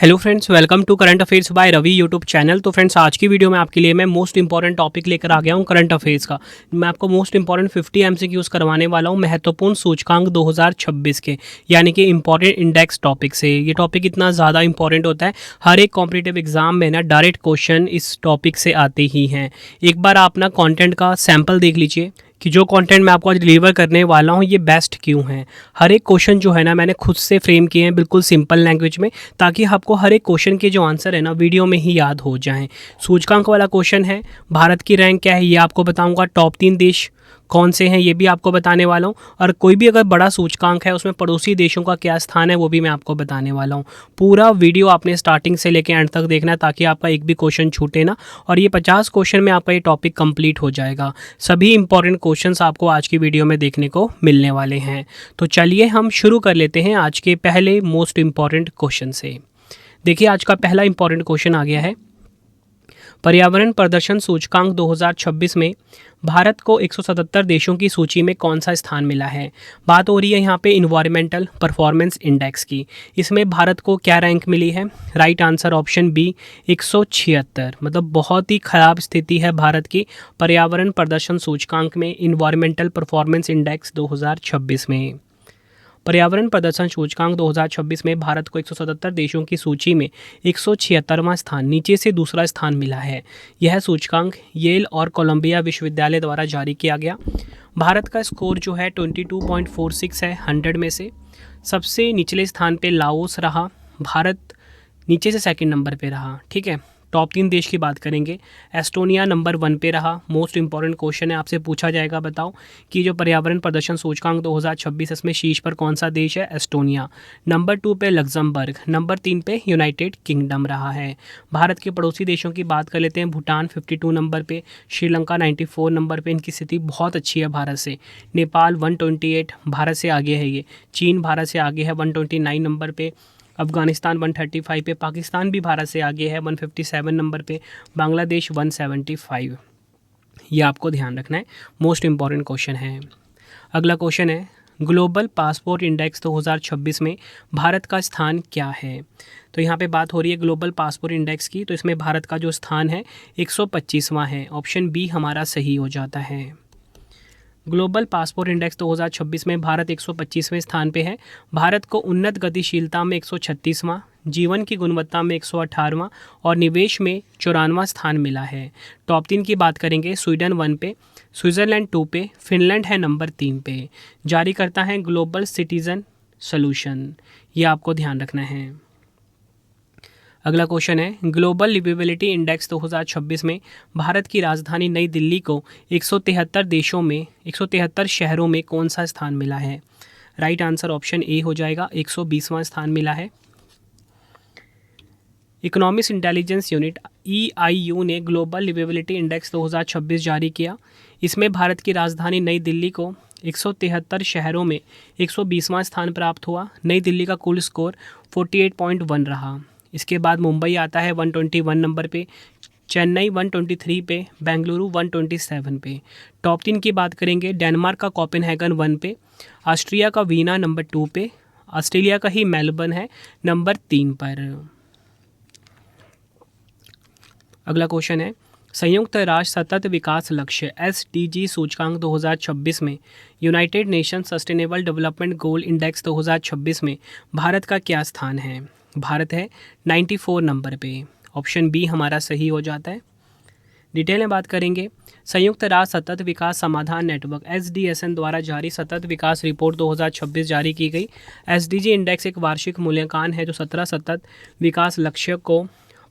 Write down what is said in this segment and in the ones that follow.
Hello friends, welcome to current affairs by Ravi YouTube channel. तो friends, आज की video में आपके लिए मैं मोस्ट इंपॉर्टेंट टॉपिक लेकर आ गया हूं करंट अफेयर्स का। मैं आपको मोस्ट इंपॉर्टेंट 50 एमसीक्यूज करवाने वाला हूं महत्वपूर्ण सूचकांक 2026 के, यानी कि इंपॉर्टेंट इंडेक्स टॉपिक से। ये टॉपिक इतना ज़्यादा इंपॉर्टेंट होता है, हर एक कॉम्पिटिटिव एग्जाम में ना डायरेक्ट क्वेश्चन इस टॉपिक से आते ही हैं। एक बार आप ना कॉन्टेंट का सैम्पल देख लीजिए कि जो कंटेंट मैं आपको आज डिलीवर करने वाला हूँ ये बेस्ट क्यों है। हर एक क्वेश्चन जो है ना मैंने खुद से फ्रेम किए हैं बिल्कुल सिंपल लैंग्वेज में, ताकि आपको हर एक क्वेश्चन के जो आंसर है ना वीडियो में ही याद हो जाएं। सूचकांक वाला क्वेश्चन है, भारत की रैंक क्या है ये आपको बताऊंगा, टॉप 3 देश कौन से हैं ये भी आपको बताने वाला हूँ, और कोई भी अगर बड़ा सूचकांक है उसमें पड़ोसी देशों का क्या स्थान है वो भी मैं आपको बताने वाला हूँ। पूरा वीडियो आपने स्टार्टिंग से लेकर एंड तक देखना है ताकि आपका एक भी क्वेश्चन छूटे ना, और ये 50 क्वेश्चन में आपका ये टॉपिक कंप्लीट हो जाएगा। सभी इंपॉर्टेंट क्वेश्चंस आपको आज की वीडियो में देखने को मिलने वाले हैं। तो चलिए हम शुरू कर लेते हैं आज के पहले मोस्ट इंपॉर्टेंट क्वेश्चन से। देखिए, आज का पहला इंपॉर्टेंट क्वेश्चन आ गया है, पर्यावरण प्रदर्शन सूचकांक 2026 में भारत को 177 देशों की सूची में कौन सा स्थान मिला है। बात हो रही है यहाँ पे इन्वायरमेंटल परफॉर्मेंस इंडेक्स की। इसमें भारत को क्या रैंक मिली है? Right answer option B 176। मतलब बहुत ही ख़राब स्थिति है भारत की पर्यावरण प्रदर्शन सूचकांक में, इन्वायरमेंटल परफॉर्मेंस इंडेक्स 2026 में। पर्यावरण प्रदर्शन सूचकांक 2026 में भारत को 177 देशों की सूची में 176वां स्थान, नीचे से दूसरा स्थान मिला है। यह सूचकांक येल और कोलंबिया विश्वविद्यालय द्वारा जारी किया गया। भारत का स्कोर जो है 22.46 है 100 में से। सबसे निचले स्थान पे लाओस रहा, भारत नीचे से सेकंड नंबर पे रहा। ठीक है, टॉप 3 देश की बात करेंगे, एस्टोनिया नंबर 1 पे रहा। मोस्ट इंपॉर्टेंट क्वेश्चन है, आपसे पूछा जाएगा बताओ कि जो पर्यावरण प्रदर्शन सूचकांक 2026 इसमें शीर्ष पर कौन सा देश है? एस्टोनिया। नंबर 2 पे लग्जमबर्ग, नंबर 3 पे यूनाइटेड किंगडम रहा है। भारत के पड़ोसी देशों की बात कर लेते हैं, भूटान 52 नंबर पे, श्रीलंका 94 नंबर पे, इनकी स्थिति बहुत अच्छी है भारत से। नेपाल 128 भारत से आगे है ये। चीन भारत से आगे है 129 नंबर पे। अफगानिस्तान 135 पे, पाकिस्तान भी भारत से आगे है 157 नंबर पे, बांग्लादेश 175। ये आपको ध्यान रखना है, मोस्ट इंपॉर्टेंट क्वेश्चन है। अगला क्वेश्चन है, ग्लोबल पासपोर्ट इंडेक्स 2026 में भारत का स्थान क्या है? तो यहाँ पे बात हो रही है ग्लोबल पासपोर्ट इंडेक्स की, तो इसमें भारत का जो स्थान है 125वां है। ऑप्शन बी हमारा सही हो जाता है। ग्लोबल पासपोर्ट इंडेक्स 2026 में भारत 125वें स्थान पे है। भारत को उन्नत गतिशीलता में 136वां, जीवन की गुणवत्ता में 118वां और निवेश में 94वां स्थान मिला है। टॉप 3 की बात करेंगे, स्वीडन 1 पे, स्विट्ज़रलैंड 2 पे, फिनलैंड है नंबर 3 पे। जारी करता है ग्लोबल सिटीज़न सोल्यूशन, ये आपको ध्यान रखना है। अगला क्वेश्चन है, ग्लोबल लिविबिलिटी इंडेक्स 2026 में भारत की राजधानी नई दिल्ली को 173 देशों में 173 शहरों में कौन सा स्थान मिला है? राइट आंसर ऑप्शन ए हो जाएगा, 120वां स्थान मिला है। इकोनॉमिक्स इंटेलिजेंस यूनिट EIU ने ग्लोबल लिविबिलिटी इंडेक्स 2026 जारी किया। इसमें भारत की राजधानी नई दिल्ली को 173 शहरों में 120वां स्थान प्राप्त हुआ। नई दिल्ली का कुल स्कोर 48.1 रहा। इसके बाद मुंबई आता है 121 नंबर पे, चेन्नई 123 पे, बेंगलुरु 127 पे। टॉप 3 की बात करेंगे, डेनमार्क का कोपेनहेगन 1 पे, ऑस्ट्रिया का वीना नंबर 2 पे, ऑस्ट्रेलिया का ही मेलबर्न है नंबर 3 पर। अगला क्वेश्चन है, संयुक्त राष्ट्र सतत विकास लक्ष्य SDG सूचकांक 2026 में United nation sustainable development goal index 2026 में भारत का क्या स्थान है? भारत है 94 नंबर पे। ऑप्शन बी हमारा सही हो जाता है। डिटेल में बात करेंगे, संयुक्त राष्ट्र सतत विकास समाधान नेटवर्क SDSN द्वारा जारी सतत विकास रिपोर्ट 2026 जारी की गई। SDG इंडेक्स एक वार्षिक मूल्यांकन है जो 17 सतत विकास लक्ष्य को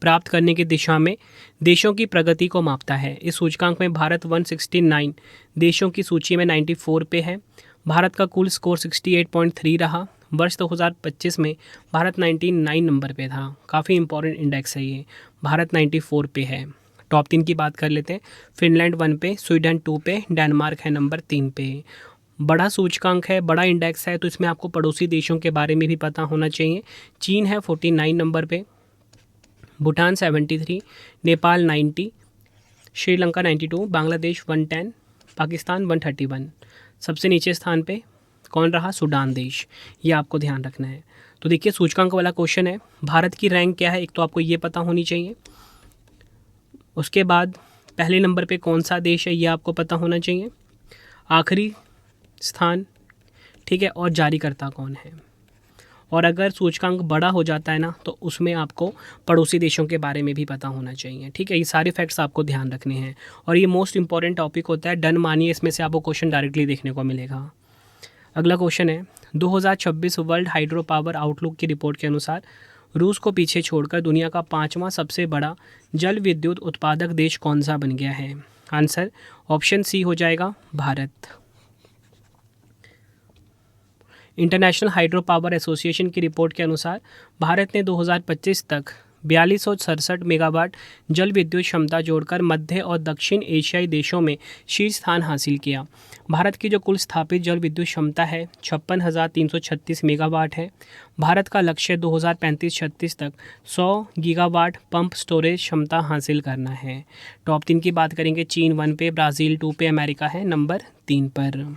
प्राप्त करने की दिशा में देशों की प्रगति को मापता है। इस सूचकांक में भारत 169 देशों की सूची में 94 पे है। भारत का कुल स्कोर 68.3 रहा। वर्ष 2025 में भारत 99 नंबर पे था। काफ़ी इंपॉर्टेंट इंडेक्स है ये। भारत 94 पे है। टॉप 3 की बात कर लेते हैं, फिनलैंड 1 पे, स्वीडन 2 पे, डेनमार्क है नंबर 3 पे। बड़ा सूचकांक है, बड़ा इंडेक्स है, तो इसमें आपको पड़ोसी देशों के बारे में भी पता होना चाहिए। चीन है 49 नंबर पे, भूटान 73, नेपाल 90, श्रीलंका 92, बांग्लादेश 110, पाकिस्तान 131। सबसे नीचे स्थान पे कौन रहा? सूडान देश। ये आपको ध्यान रखना है। तो देखिए सूचकांक वाला क्वेश्चन है, भारत की रैंक क्या है एक तो आपको ये पता होनी चाहिए, उसके बाद पहले नंबर पे कौन सा देश है ये आपको पता होना चाहिए, आखिरी स्थान, ठीक है, और जारीकर्ता कौन है। और अगर सूचकांक बड़ा हो जाता है ना तो उसमें आपको पड़ोसी देशों के बारे में भी पता होना चाहिए, ठीक है। ये सारे फैक्ट्स आपको ध्यान रखने हैं और ये मोस्ट इंपॉर्टेंट टॉपिक होता है, डन मानिए इसमें से आपको क्वेश्चन डायरेक्टली देखने को मिलेगा। अगला क्वेश्चन है 2026 वर्ल्ड हाइड्रो पावर आउटलुक की रिपोर्ट के अनुसार रूस को पीछे छोड़कर दुनिया का 5वां सबसे बड़ा जल विद्युत उत्पादक देश कौन सा बन गया है। आंसर ऑप्शन सी हो जाएगा Bharat. International hydro power association की रिपोर्ट के अनुसार भारत ने 2025 तक 4267 मेगावाट जल विद्युत क्षमता जोड़कर मध्य और दक्षिण एशियाई देशों में शीर्ष स्थान हासिल किया। भारत की जो कुल स्थापित जल विद्युत क्षमता है 56,336 मेगावाट है। भारत का लक्ष्य 2035-36 तक 100 गीगावाट पंप स्टोरेज क्षमता हासिल करना है। टॉप 3 की बात करेंगे, चीन 1 पे, ब्राज़ील 2 पे, अमेरिका है नंबर 3 पर।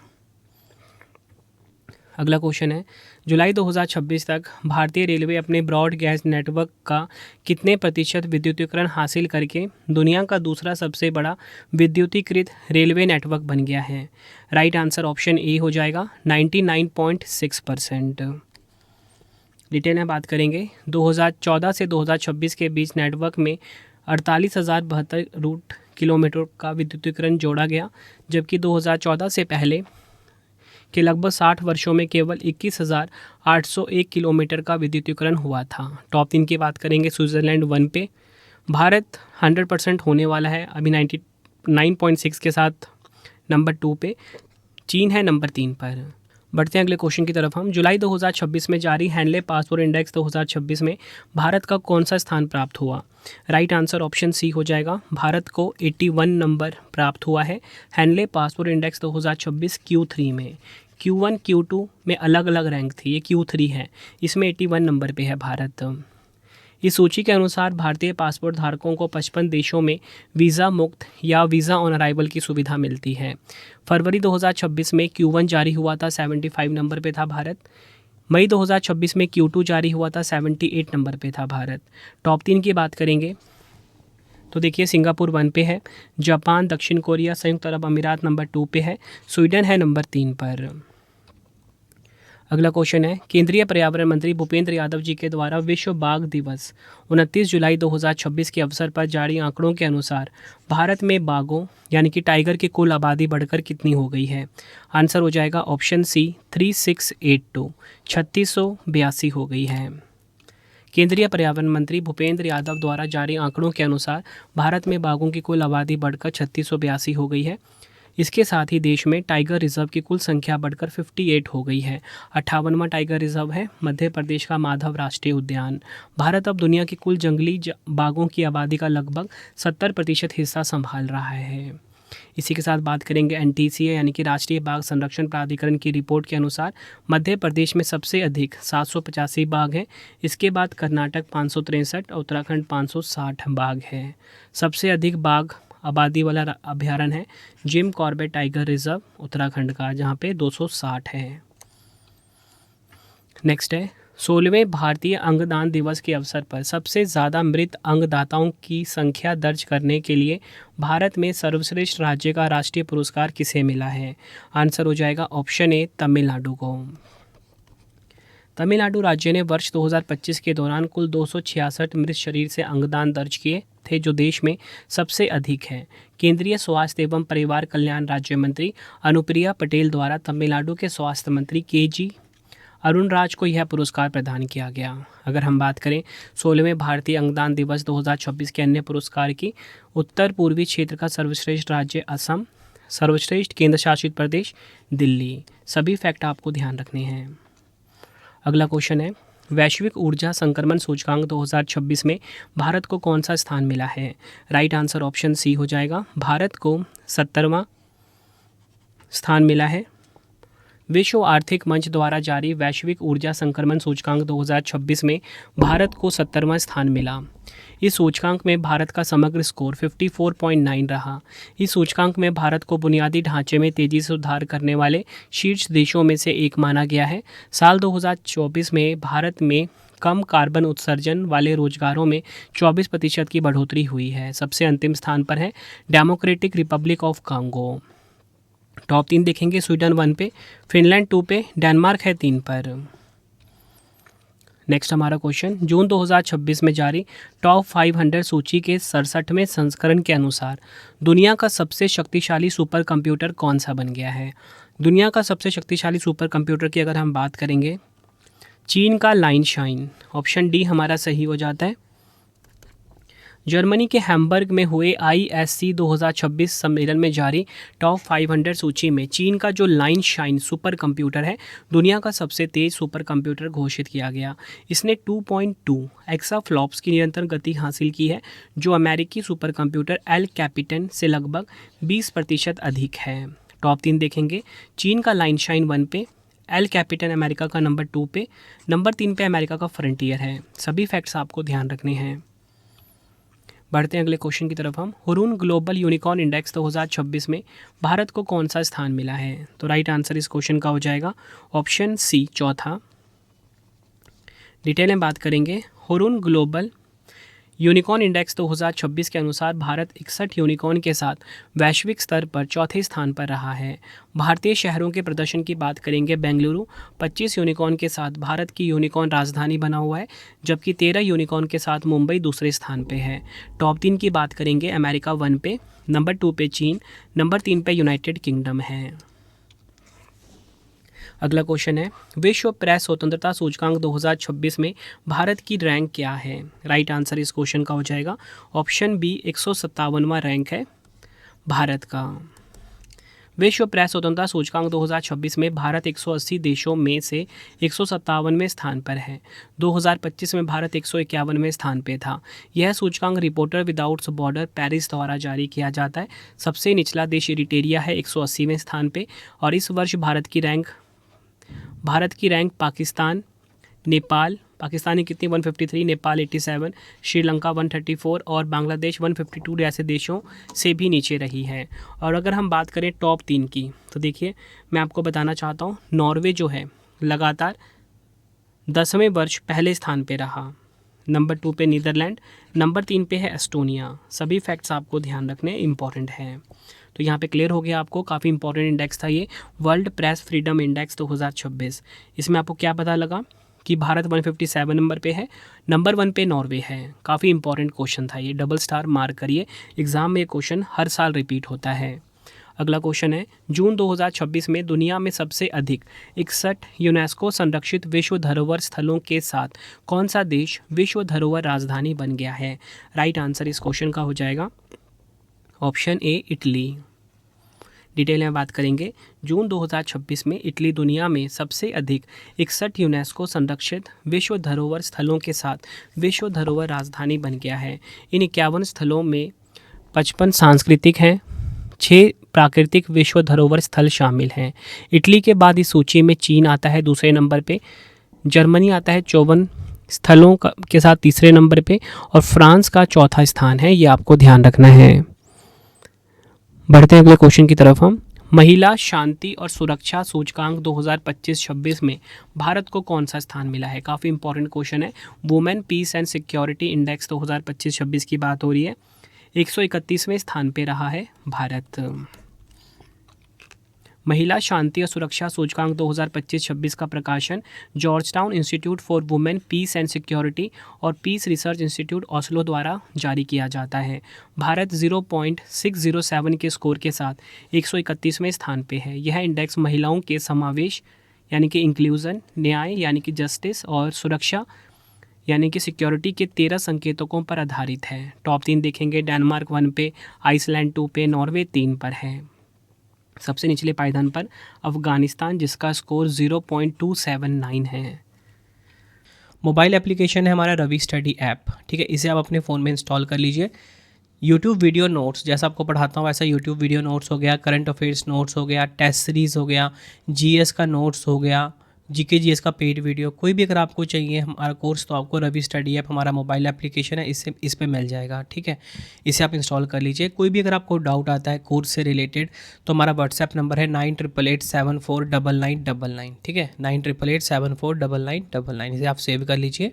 अगला क्वेश्चन है जुलाई 2026 तक भारतीय रेलवे अपने ब्रॉड गैज नेटवर्क का कितने प्रतिशत विद्युतीकरण हासिल करके दुनिया का दूसरा सबसे बड़ा विद्युतीकृत रेलवे नेटवर्क बन गया है। राइट आंसर ऑप्शन ए हो जाएगा 99.6%। डिटेल में बात करेंगे 2014 से 2026 के बीच नेटवर्क में 48,072 रूट किलोमीटर का विद्युतीकरण जोड़ा गया, जबकि 2014 से पहले के लगभग 60 वर्षों में केवल 21,801 किलोमीटर का विद्युतीकरण हुआ था। टॉप 3 की बात करेंगे, स्विट्ज़रलैंड 1 पे, भारत 100% होने वाला है अभी 99.6 के साथ नंबर 2 पे, चीन है नंबर 3 पर। बढ़ते हैं अगले क्वेश्चन की तरफ हम। जुलाई 2026 में जारी हैंडले पासपोर्ट इंडेक्स 2026 में भारत का कौन सा स्थान प्राप्त हुआ। राइट आंसर ऑप्शन सी हो जाएगा, भारत को 81 नंबर प्राप्त हुआ है हैंडले पासपोर्ट इंडेक्स 2026 Q3 में। Q1 Q2 में अलग अलग रैंक थी, ये Q3 है, इसमें 81 नंबर पे है भारत। इस सूची के अनुसार भारतीय पासपोर्ट धारकों को 55 देशों में वीज़ा मुक्त या वीज़ा ऑन अराइवल की सुविधा मिलती है। फरवरी 2026 में Q1 जारी हुआ था, 75 नंबर पे था भारत। मई 2026 में Q2 जारी हुआ था, 78 नंबर पे था भारत। टॉप 3 की बात करेंगे तो देखिए सिंगापुर 1 पे है, जापान, दक्षिण कोरिया, संयुक्त अरब अमीरात नंबर 2 पे है, स्वीडन है नंबर 3 पर। अगला क्वेश्चन है केंद्रीय पर्यावरण मंत्री भूपेंद्र यादव जी के द्वारा विश्व बाघ दिवस 29 जुलाई 2026 के अवसर पर जारी आंकड़ों के अनुसार भारत में बाघों यानी कि टाइगर की कुल आबादी बढ़कर कितनी हो गई है। आंसर हो जाएगा ऑप्शन सी 3682, 3682 हो गई है। केंद्रीय पर्यावरण मंत्री भूपेंद्र यादव द्वारा जारी आंकड़ों के अनुसार भारत में बाघों की कुल आबादी बढ़कर 3682 हो गई है। इसके साथ ही देश में टाइगर रिजर्व की कुल संख्या बढ़कर 58 हो गई है। 58वां टाइगर रिजर्व है मध्य प्रदेश का माधव राष्ट्रीय उद्यान। भारत अब दुनिया की कुल जंगली बाघों की आबादी का लगभग 70% हिस्सा संभाल रहा है। इसी के साथ बात करेंगे NTCA यानी कि राष्ट्रीय बाघ संरक्षण प्राधिकरण की रिपोर्ट के अनुसार मध्य प्रदेश में सबसे अधिक 785 बाघ हैं। इसके बाद कर्नाटक 563 और उत्तराखंड 560 बाघ हैं। सबसे अधिक बाघ आबादी वाला अभयारण्य है Jim Corbett tiger reserve Uttarakhand का, जहाँ पे 260 है। नेक्स्ट है 16वें भारतीय अंगदान दिवस के अवसर पर सबसे ज़्यादा मृत अंगदाताओं की संख्या दर्ज करने के लिए भारत में सर्वश्रेष्ठ राज्य का राष्ट्रीय पुरस्कार किसे मिला है। आंसर हो जाएगा ऑप्शन ए तमिलनाडु को। तमिलनाडु राज्य ने वर्ष 2025 के दौरान कुल 266 मृत शरीर से अंगदान दर्ज किए थे, जो देश में सबसे अधिक है। केंद्रीय स्वास्थ्य एवं परिवार कल्याण राज्य मंत्री अनुप्रिया पटेल द्वारा तमिलनाडु के स्वास्थ्य मंत्री KG अरुणराज को यह पुरस्कार प्रदान किया गया। अगर हम बात करें 16वें भारतीय अंगदान दिवस 2026 के अन्य पुरस्कार की, उत्तर पूर्वी क्षेत्र का सर्वश्रेष्ठ राज्य असम, सर्वश्रेष्ठ केंद्र शासित प्रदेश दिल्ली। सभी फैक्ट आपको ध्यान रखने हैं। अगला क्वेश्चन है वैश्विक ऊर्जा संक्रमण सूचकांक 2026 में भारत को कौन सा स्थान मिला है। राइट आंसर ऑप्शन सी हो जाएगा, भारत को 70वां स्थान मिला है। विश्व आर्थिक मंच द्वारा जारी वैश्विक ऊर्जा संक्रमण सूचकांक 2026 में भारत को 70वां स्थान मिला। इस सूचकांक में भारत का समग्र स्कोर 54.9 रहा। इस सूचकांक में भारत को बुनियादी ढांचे में तेजी से सुधार करने वाले शीर्ष देशों में से एक माना गया है। साल 2024 में भारत में कम कार्बन उत्सर्जन वाले रोजगारों में 24% की बढ़ोतरी हुई है। सबसे अंतिम स्थान पर है democratic Republic of Congo. Top 3 देखेंगे, स्वीडन 1 पे, फिनलैंड 2 पे, डेनमार्क है 3 पर। नेक्स्ट हमारा क्वेश्चन, जून 2026 में जारी टॉप 500 सूची के 67वें संस्करण के अनुसार दुनिया का सबसे शक्तिशाली सुपर कंप्यूटर कौन सा बन गया है। दुनिया का सबसे शक्तिशाली सुपर कंप्यूटर की अगर हम बात करेंगे, चीन का लाइन शाइन, ऑप्शन डी हमारा सही हो जाता है। जर्मनी के हैम्बर्ग में हुए ISC 2026 सम्मेलन में जारी टॉप 500 सूची में चीन का जो लाइन शाइन सुपर कंप्यूटर है, दुनिया का सबसे तेज़ सुपर कंप्यूटर घोषित किया गया। इसने 2.2 एक्साफ्लॉप्स की निरंतर गति हासिल की है, जो अमेरिकी सुपर कंप्यूटर एल कैपिटन से लगभग 20% अधिक है। टॉप 3 देखेंगे, चीन का लाइन शाइन 1 पे, एल कैपिटन अमेरिका का नंबर 2 पे, नंबर 3 पे अमेरिका का फ्रंटियर है। सभी फैक्ट्स आपको ध्यान रखने हैं। बढ़ते हैं अगले क्वेश्चन की तरफ हम। हुरून ग्लोबल यूनिकॉर्न इंडेक्स 2026 में भारत को कौन सा स्थान मिला है। तो राइट आंसर इस क्वेश्चन का हो जाएगा ऑप्शन सी, चौथा। डिटेल में बात करेंगे, हुरून ग्लोबल यूनिकॉर्न इंडेक्स 2026 के अनुसार भारत 61 यूनिकॉर्न के साथ वैश्विक स्तर पर चौथे स्थान पर रहा है। भारतीय शहरों के प्रदर्शन की बात करेंगे, बेंगलुरु 25 यूनिकॉर्न के साथ भारत की यूनिकॉर्न राजधानी बना हुआ है, जबकि 13 यूनिकॉर्न के साथ मुंबई दूसरे स्थान पे है। टॉप 3 की बात करेंगे, अमेरिका 1 पे, नंबर 2 पे चीन, नंबर 3 पे यूनाइटेड किंगडम है। अगला क्वेश्चन है, विश्व प्रेस स्वतंत्रता सूचकांक 2026 में भारत की रैंक क्या है। राइट आंसर इस क्वेश्चन का हो जाएगा ऑप्शन बी, 157वां रैंक है भारत का। विश्व प्रेस स्वतंत्रता सूचकांक 2026 में भारत 180 देशों में से 157वें स्थान पर है। 2025 में भारत 151वें स्थान पर था। यह सूचकांक रिपोर्टर विदाउट बॉर्डर पेरिस द्वारा जारी किया जाता है। सबसे निचला देश इरिटेरिया है 180वें स्थान पे, और इस वर्ष भारत की रैंक पाकिस्तान, नेपाल, पाकिस्तानी कितनी 153, नेपाल 87, श्रीलंका 134 और बांग्लादेश 152 जैसे देशों से भी नीचे रही है। और अगर हम बात करें टॉप 3 की, तो देखिए मैं आपको बताना चाहता हूँ, नॉर्वे जो है लगातार 10वें वर्ष पहले स्थान पे रहा। नंबर 2 पे नीदरलैंड, नंबर 3 पे है एस्टोनिया। सभी फैक्ट्स आपको ध्यान रखने इंपॉर्टेंट हैं। तो यहाँ पे क्लियर हो गया आपको, काफ़ी इंपॉर्टेंट इंडेक्स था ये, वर्ल्ड प्रेस फ्रीडम इंडेक्स 2026। इसमें आपको क्या पता लगा कि भारत 157 नंबर पे है, नंबर 1 पे नॉर्वे है। काफ़ी इंपॉर्टेंट क्वेश्चन था ये, डबल स्टार मार्क करिए, एग्जाम में ये क्वेश्चन हर साल रिपीट होता है। अगला क्वेश्चन है, जून 2026 में दुनिया में सबसे अधिक 61 यूनेस्को संरक्षित विश्व धरोहर स्थलों के साथ कौन सा देश विश्व धरोहर राजधानी बन गया है। राइट आंसर इस क्वेश्चन का हो जाएगा ऑप्शन ए, इटली। डिटेल में बात करेंगे, जून 2026 में इटली दुनिया में सबसे अधिक 61 यूनेस्को संरक्षित विश्व धरोहर स्थलों के साथ विश्व धरोहर राजधानी बन गया है। इन 51 स्थलों में 55 सांस्कृतिक हैं, 6 प्राकृतिक विश्व धरोहर स्थल शामिल हैं। इटली के बाद इस सूची में चीन आता है दूसरे नंबर पे, जर्मनी आता है 54 स्थलों के साथ तीसरे नंबर पे, और फ्रांस का चौथा स्थान है। ये आपको ध्यान रखना है। बढ़ते हैं अगले क्वेश्चन की तरफ हम। महिला शांति और सुरक्षा सूचकांक 2025-26 में भारत को कौन सा स्थान मिला है। काफ़ी इंपॉर्टेंट क्वेश्चन है। Women peace and security index 2025-26 की बात हो रही है। 131वें स्थान पे रहा है भारत। महिला शांति और सुरक्षा सूचकांक 2025-26 का प्रकाशन Georgetown institute for women peace and security और पीस रिसर्च इंस्टीट्यूट ओस्लो द्वारा जारी किया जाता है। भारत 0.607 के स्कोर के साथ 131वें स्थान पे है। यह इंडेक्स महिलाओं के समावेश यानी कि इंक्लूजन, न्याय यानी कि जस्टिस और सुरक्षा यानी कि सिक्योरिटी के 13 संकेतकों पर आधारित है। टॉप 3 देखेंगे, डेनमार्क 1 पे, आइसलैंड 2 पे, नॉर्वे 3 पर है। सबसे निचले पायदान पर अफगानिस्तान, जिसका स्कोर 0.279 है। मोबाइल एप्लीकेशन है हमारा रवि स्टडी ऐप, ठीक है। इसे आप अपने फ़ोन में इंस्टॉल कर लीजिए। यूट्यूब वीडियो नोट्स, जैसा आपको पढ़ाता हूँ वैसा यूट्यूब वीडियो नोट्स हो गया, करंट अफेयर्स नोट्स हो गया, टेस्ट सीरीज़ हो गया, जीएस का नोट्स हो गया, जीके जीएस का पेड वीडियो कोई भी अगर आपको चाहिए हमारा कोर्स, तो आपको रवि स्टडी ऐप हमारा मोबाइल एप्लीकेशन है, इससे इस पे मिल जाएगा। ठीक है, इसे आप इंस्टॉल कर लीजिए। कोई भी अगर आपको डाउट आता है कोर्स से रिलेटेड, तो हमारा व्हाट्सएप नंबर है 9888749999। ठीक है, 9888749999, इसे आप सेव कर लीजिए।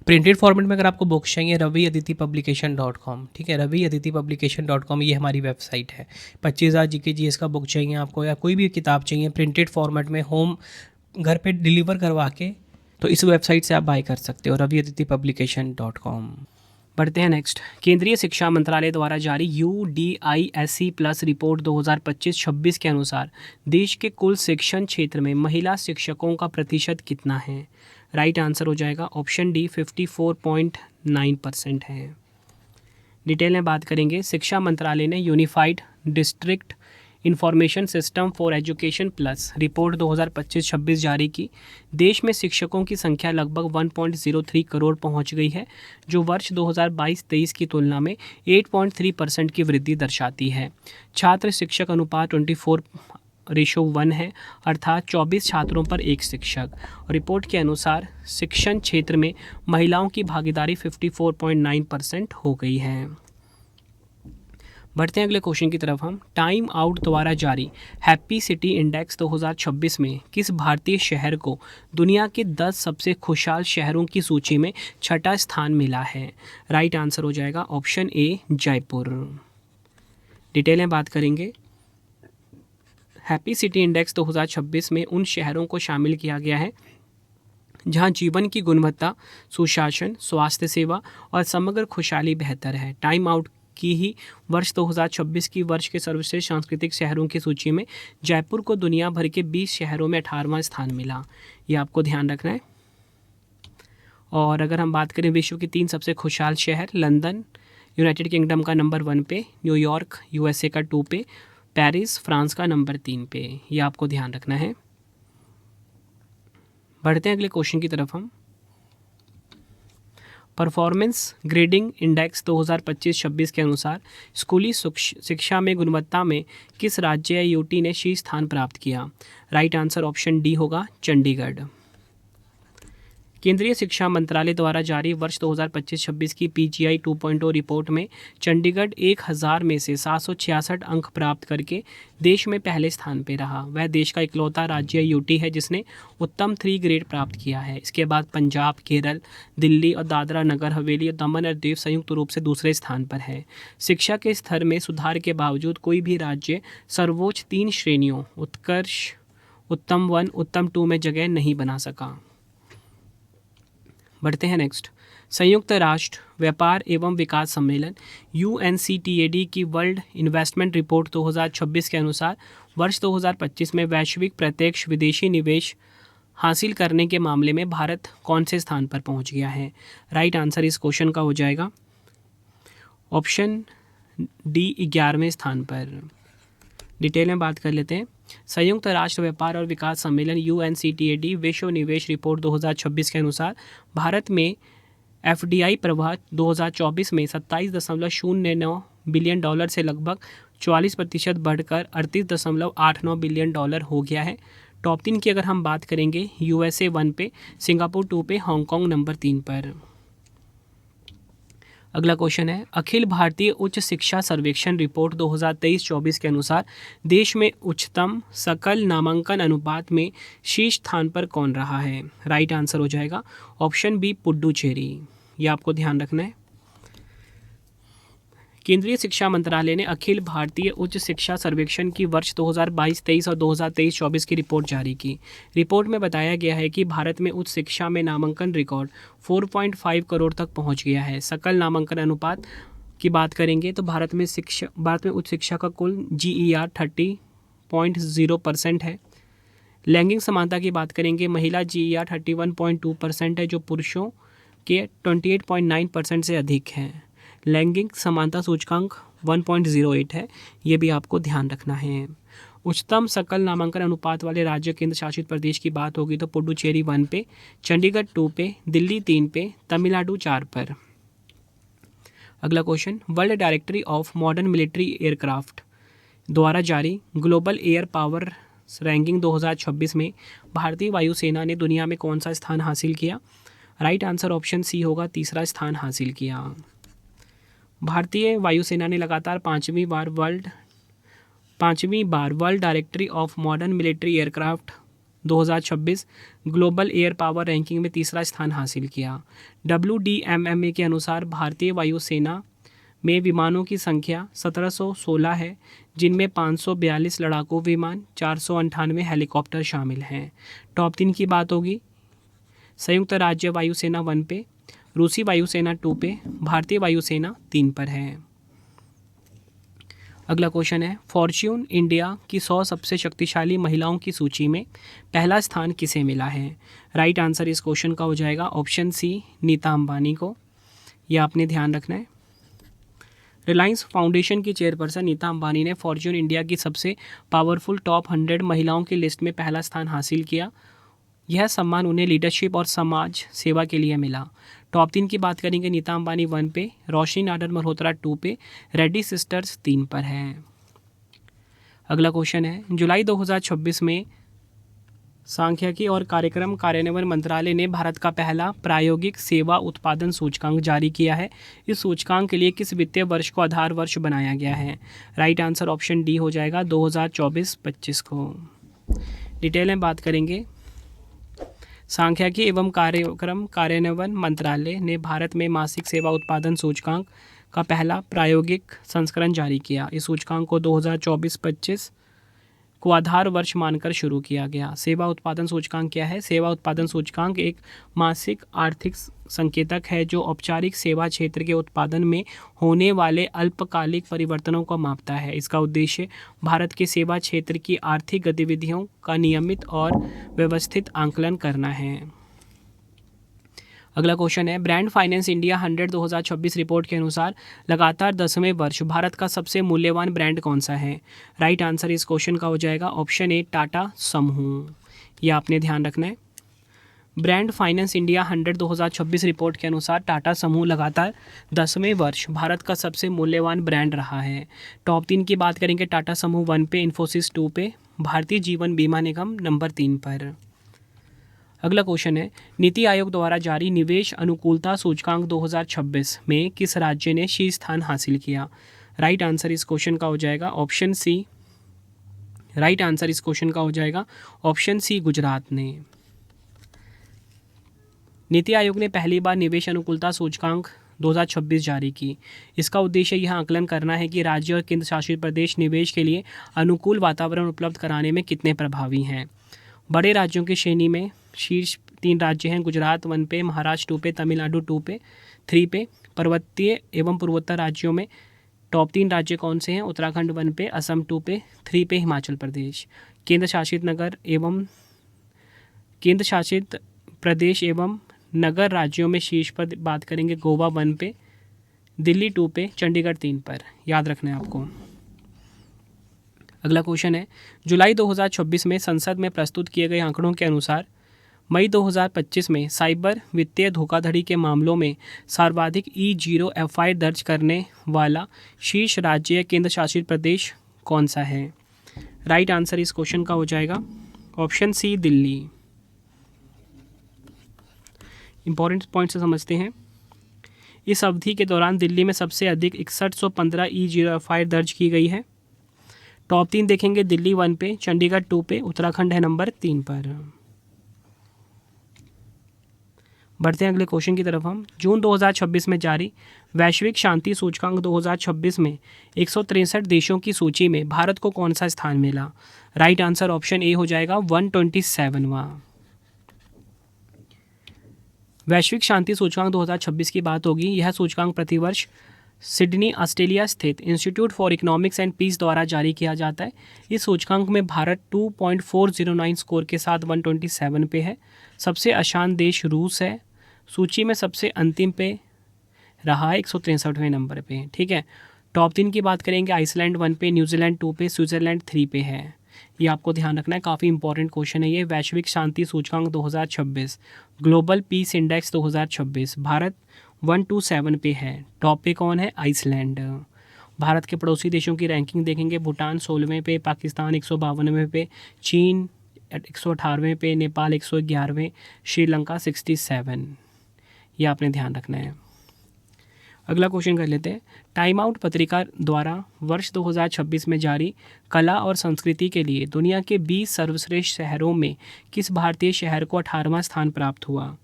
प्रिंटेड फॉर्मेट में अगर आपको बुक्स चाहिए, raviaditipublication.com। ठीक है, raviaditipublication.com ये हमारी वेबसाइट है। 25,000 जीके जीएस का बुक चाहिए आपको, या कोई भी किताब चाहिए प्रिंटेड फॉर्मेट में होम घर पे डिलीवर करवा के, तो इस वेबसाइट से आप बाय कर सकते हो, raviaditipublication.com। बढ़ते हैं नेक्स्ट। केंद्रीय शिक्षा मंत्रालय द्वारा जारी UDISC प्लस रिपोर्ट 2025-26 के अनुसार देश के कुल शिक्षण क्षेत्र में महिला शिक्षकों का प्रतिशत कितना है? राइट आंसर हो जाएगा ऑप्शन डी 54.9% है। डिटेल में बात करेंगे। शिक्षा मंत्रालय ने unified district information system for education plus report 2025-26 जारी की। देश में शिक्षकों की संख्या लगभग 1.03 करोड़ पहुंच गई है, जो वर्ष 2022-23 की तुलना में 8.3% की वृद्धि दर्शाती है। छात्र शिक्षक अनुपात 24:1 है, अर्थात 24 छात्रों पर एक शिक्षक। रिपोर्ट के अनुसार शिक्षण क्षेत्र में महिलाओं की भागीदारी 54.9% हो गई है। बढ़ते हैं अगले क्वेश्चन की तरफ हम। टाइम आउट द्वारा जारी हैप्पी सिटी इंडेक्स 2026 में किस भारतीय शहर को दुनिया के 10 सबसे खुशहाल शहरों की सूची में छठा स्थान मिला है? राइट आंसर हो जाएगा ऑप्शन ए जयपुर। डिटेल में बात करेंगे। हैप्पी सिटी इंडेक्स 2026 में उन शहरों को शामिल किया गया है जहां जीवन की गुणवत्ता, सुशासन, स्वास्थ्य सेवा और समग्र खुशहाली बेहतर है। टाइम आउट की ही वर्ष 2026 की वर्ष के सर्वश्रेष्ठ सांस्कृतिक शहरों की सूची में जयपुर को दुनिया भर के 20 शहरों में 18वां स्थान मिला। ये आपको ध्यान रखना है। और अगर हम बात करें विश्व के 3 सबसे खुशहाल शहर, लंदन यूनाइटेड किंगडम का नंबर 1 पे, न्यूयॉर्क USA का 2 पे, पेरिस फ्रांस का नंबर 3 पे। ये आपको ध्यान रखना है। बढ़ते हैं अगले क्वेश्चन की तरफ हम। परफॉर्मेंस ग्रेडिंग इंडेक्स 2025-26 के अनुसार स्कूली शिक्षा में गुणवत्ता में किस राज्य या यूटी ने शीर्ष स्थान प्राप्त किया? राइट आंसर ऑप्शन डी होगा चंडीगढ़। केंद्रीय शिक्षा मंत्रालय द्वारा जारी वर्ष 2025-26 की PGI 2.0 रिपोर्ट में चंडीगढ़ 1000 में से 766 अंक प्राप्त करके देश में पहले स्थान पर रहा। वह देश का इकलौता राज्य यूटी है जिसने उत्तम 3 ग्रेड प्राप्त किया है। इसके बाद पंजाब, केरल, दिल्ली और दादरा नगर हवेली और दमन और दीव संयुक्त रूप से दूसरे स्थान पर है। शिक्षा के स्तर में सुधार के बावजूद कोई भी राज्य सर्वोच्च 3 श्रेणियों उत्कर्ष, उत्तम 1, उत्तम 2 में जगह नहीं बना सका। बढ़ते हैं नेक्स्ट। संयुक्त राष्ट्र व्यापार एवं विकास सम्मेलन UNCTAD की वर्ल्ड इन्वेस्टमेंट रिपोर्ट 2026 के अनुसार वर्ष 2025 में वैश्विक प्रत्यक्ष विदेशी निवेश हासिल करने के मामले में भारत कौन से स्थान पर पहुंच गया है? राइट आंसर इस क्वेश्चन का हो जाएगा ऑप्शन डी 11वें स्थान पर। डिटेल में बात कर लेते हैं। संयुक्त राष्ट्र व्यापार और विकास सम्मेलन UNCTAD विश्व निवेश रिपोर्ट 2026 के अनुसार भारत में FDI प्रवाह 2024 में 27.09 बिलियन डॉलर से लगभग 44% बढ़कर 38.89 बिलियन डॉलर हो गया है। टॉप 3 की अगर हम बात करेंगे, USA 1 पे, सिंगापुर 2 पे, हांगकांग नंबर 3 पर। अगला क्वेश्चन है। अखिल भारतीय उच्च शिक्षा सर्वेक्षण रिपोर्ट 2023-24 के अनुसार देश में उच्चतम सकल नामांकन अनुपात में शीर्ष स्थान पर कौन रहा है? राइट आंसर हो जाएगा ऑप्शन बी पुडुचेरी। ये आपको ध्यान रखना है। केंद्रीय शिक्षा मंत्रालय ने अखिल भारतीय उच्च शिक्षा सर्वेक्षण की वर्ष 2022-23 और 2023-24 की रिपोर्ट जारी की। रिपोर्ट में बताया गया है कि भारत में उच्च शिक्षा में नामांकन रिकॉर्ड 4.5 करोड़ तक पहुंच गया है। सकल नामांकन अनुपात की बात करेंगे तो भारत में उच्च शिक्षा का कुल GER 30.0% है। लैंगिक समानता की बात करेंगे, महिला GER 31.2% है जो पुरुषों के 28.9% से अधिक है। लैंगिक समानता सूचकांक 1.08 है। ये भी आपको ध्यान रखना है। उच्चतम सकल नामांकन अनुपात वाले राज्य केंद्र शासित प्रदेश की बात होगी तो पुडुचेरी 1 पे, चंडीगढ़ 2 पे, दिल्ली 3 पे, तमिलनाडु 4 पर। अगला question. World Directory of Modern Military aircraft द्वारा जारी ग्लोबल एयर पावर रैंकिंग 2026 में भारतीय वायुसेना ने दुनिया में कौन सा स्थान हासिल किया? राइट आंसर ऑप्शन सी होगा, तीसरा स्थान हासिल किया। भारतीय वायुसेना ने लगातार पाँचवीं बार World Directory of Modern Military Aircraft 2026 global air power ranking में तीसरा स्थान हासिल किया। WDMMA के अनुसार भारतीय वायुसेना में विमानों की संख्या 1716 है, जिनमें 542 लड़ाकू विमान, 498 हेलीकॉप्टर शामिल हैं। टॉप 3 की बात होगी, संयुक्त राज्य वायुसेना 1 पे, रूसी वायुसेना 2 पे, भारतीय वायुसेना 3 पर है। अगला क्वेश्चन है, फॉर्च्यून इंडिया की 100 सबसे शक्तिशाली महिलाओं की सूची में पहला स्थान किसे मिला है? राइट आंसर इस क्वेश्चन का हो जाएगा ऑप्शन सी, नीता अंबानी को। यह आपने ध्यान रखना है। रिलायंस फाउंडेशन की चेयरपर्सन नीता अंबानी ने फॉर्च्यून इंडिया की सबसे पावरफुल टॉप 100 महिलाओं की लिस्ट में पहला स्थान हासिल किया। यह सम्मान उन्हें लीडरशिप और समाज सेवा के लिए मिला। टॉप 3 की बात करेंगे, नीता अंबानी 1 पे, रोशनी नाडर मल्होत्रा 2 पे, रेड्डी सिस्टर्स 3 पर हैं। अगला क्वेश्चन है, जुलाई 2026 में सांख्यिकी और कार्यक्रम कार्यान्वयन मंत्रालय ने भारत का पहला प्रायोगिक सेवा उत्पादन सूचकांक जारी किया है। इस सूचकांक के लिए किस वित्तीय वर्ष को आधार वर्ष बनाया गया है? राइट आंसर ऑप्शन डी हो जाएगा, 2024-25 को। डिटेल में बात करेंगे, सांख्यिकी एवं कार्यक्रम कार्यान्वयन मंत्रालय ने भारत में मासिक सेवा उत्पादन सूचकांक का पहला प्रायोगिक संस्करण जारी किया। इस सूचकांक को 2024-25 को आधार वर्ष मानकर शुरू किया गया। सेवा उत्पादन सूचकांक क्या है? सेवा उत्पादन सूचकांक एक मासिक आर्थिक संकेतक है जो औपचारिक सेवा क्षेत्र के उत्पादन में होने वाले अल्पकालिक परिवर्तनों को मापता है। इसका उद्देश्य भारत के सेवा क्षेत्र की आर्थिक गतिविधियों का नियमित और व्यवस्थित आंकलन करना है। अगला क्वेश्चन है, ब्रांड फाइनेंस इंडिया 100 2026 रिपोर्ट के अनुसार लगातार 10वें वर्ष भारत का सबसे मूल्यवान ब्रांड कौन सा है? राइट आंसर इस क्वेश्चन का हो जाएगा ऑप्शन ए, टाटा समूह। यह आपने ध्यान रखना है। ब्रांड फाइनेंस इंडिया 100 2026 रिपोर्ट के अनुसार टाटा समूह लगातार 10वें वर्ष भारत का सबसे मूल्यवान ब्रांड रहा है। टॉप 3 की बात करेंगे, टाटा समूह 1 पे, इन्फोसिस 2 पे, भारतीय जीवन बीमा निगम नंबर 3 पर। अगला क्वेश्चन है, नीति आयोग द्वारा जारी निवेश अनुकूलता सूचकांक 2026 में किस राज्य ने शीर्ष स्थान हासिल किया? राइट आंसर इस क्वेश्चन का हो जाएगा ऑप्शन सी। राइट आंसर इस क्वेश्चन का हो जाएगा ऑप्शन सी, गुजरात ने। नीति आयोग ने पहली बार निवेश अनुकूलता सूचकांक 2026 जारी की। इसका उद्देश्य यह आकलन करना है कि राज्य और केंद्र शासित प्रदेश निवेश के लिए अनुकूल वातावरण उपलब्ध कराने में कितने प्रभावी हैं। बड़े राज्यों की श्रेणी में शीर्ष 3 राज्य हैं, गुजरात 1 पे, महाराष्ट्र 2 पे, तमिलनाडु 2 पे 3 पे। पर्वतीय एवं पूर्वोत्तर राज्यों में टॉप 3 राज्य कौन से हैं? उत्तराखंड 1 पे, असम 2 पे, 3 पे हिमाचल प्रदेश। केंद्र शासित प्रदेश एवं नगर राज्यों में शीर्ष पर बात करेंगे, गोवा 1 पे, दिल्ली 2 पे, चंडीगढ़ 3 पर। याद रखना है आपको। अगला क्वेश्चन है, जुलाई 2026 में संसद में प्रस्तुत किए गए आंकड़ों के अनुसार मई 2025 में साइबर वित्तीय धोखाधड़ी के मामलों में सर्वाधिक E0FI दर्ज करने वाला शीर्ष राज्य या केंद्र शासित प्रदेश कौन सा है? राइट आंसर इस क्वेश्चन का हो जाएगा option C, Delhi. Important point से समझते हैं। इस अवधि के दौरान दिल्ली में सबसे अधिक 6115 E0FI दर्ज की गई है। टॉप 3 देखेंगे, दिल्ली 1 पे, चंडीगढ़ 2 पे, उत्तराखंड है नंबर 3 पर। बढ़ते हैं अगले क्वेश्चन की तरफ हम। जून 2026 में जारी वैश्विक शांति सूचकांक 2026 में 163 देशों की सूची में भारत को कौन सा स्थान मिला? राइट आंसर ऑप्शन ए हो जाएगा 127वां। वैश्विक शांति सूचकांक 2026 की बात होगी। यह सूचकांक प्रतिवर्ष सिडनी ऑस्ट्रेलिया स्थित institute for economics and peace द्वारा जारी किया जाता है। इस सूचकांक में भारत 2.409 स्कोर के साथ 127 पे है। सबसे आसान देश रूस है, सूची में सबसे अंतिम पे रहा है 163वें नंबर पे। ठीक है। टॉप 3 की बात करेंगे, आइसलैंड 1 पे, न्यूजीलैंड 2 पे, स्विट्ज़रलैंड 3 पे है। ये आपको ध्यान रखना है, काफ़ी इंपॉर्टेंट क्वेश्चन है ये। वैश्विक शांति सूचकांक 2026, ग्लोबल पीस इंडेक्स 2026, भारत 127 पे है। टॉप पे कौन है? आइसलैंड। भारत के पड़ोसी देशों की रैंकिंग देखेंगे, भूटान 16वें पे, पाकिस्तान 152वें पे, चीन 118वें पे, नेपाल 111वें, श्रीलंका 67। ये आपने ध्यान रखना है। अगला क्वेश्चन कर लेते हैं। टाइम आउट पत्रिका द्वारा वर्ष 2026 में जारी कला और संस्कृति के लिए दुनिया के 20 सर्वश्रेष्ठ शहरों में किस भारतीय शहर को 18वां स्थान प्राप्त हुआ?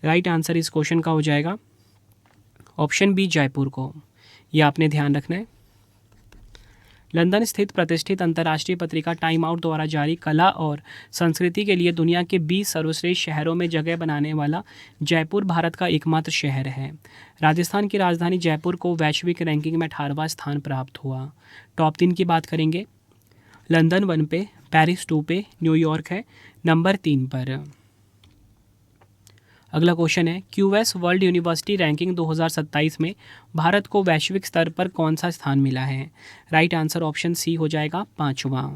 राइट आंसर इस क्वेश्चन का हो जाएगा ऑप्शन बी, जयपुर को। यह आपने ध्यान रखना है। लंदन स्थित प्रतिष्ठित अंतर्राष्ट्रीय पत्रिका टाइम आउट द्वारा जारी कला और संस्कृति के लिए दुनिया के 20 सर्वश्रेष्ठ शहरों में जगह बनाने वाला जयपुर भारत का एकमात्र शहर है। राजस्थान की राजधानी जयपुर को वैश्विक रैंकिंग में 18वां स्थान प्राप्त हुआ। टॉप 3 की बात करेंगे, लंदन 1 पे, पेरिस 2 पे, न्यूयॉर्क है नंबर 3 पर। अगला क्वेश्चन है, क्यूएस वर्ल्ड यूनिवर्सिटी रैंकिंग 2027 में भारत को वैश्विक स्तर पर कौन सा स्थान मिला है? राइट आंसर ऑप्शन सी हो जाएगा 5वां।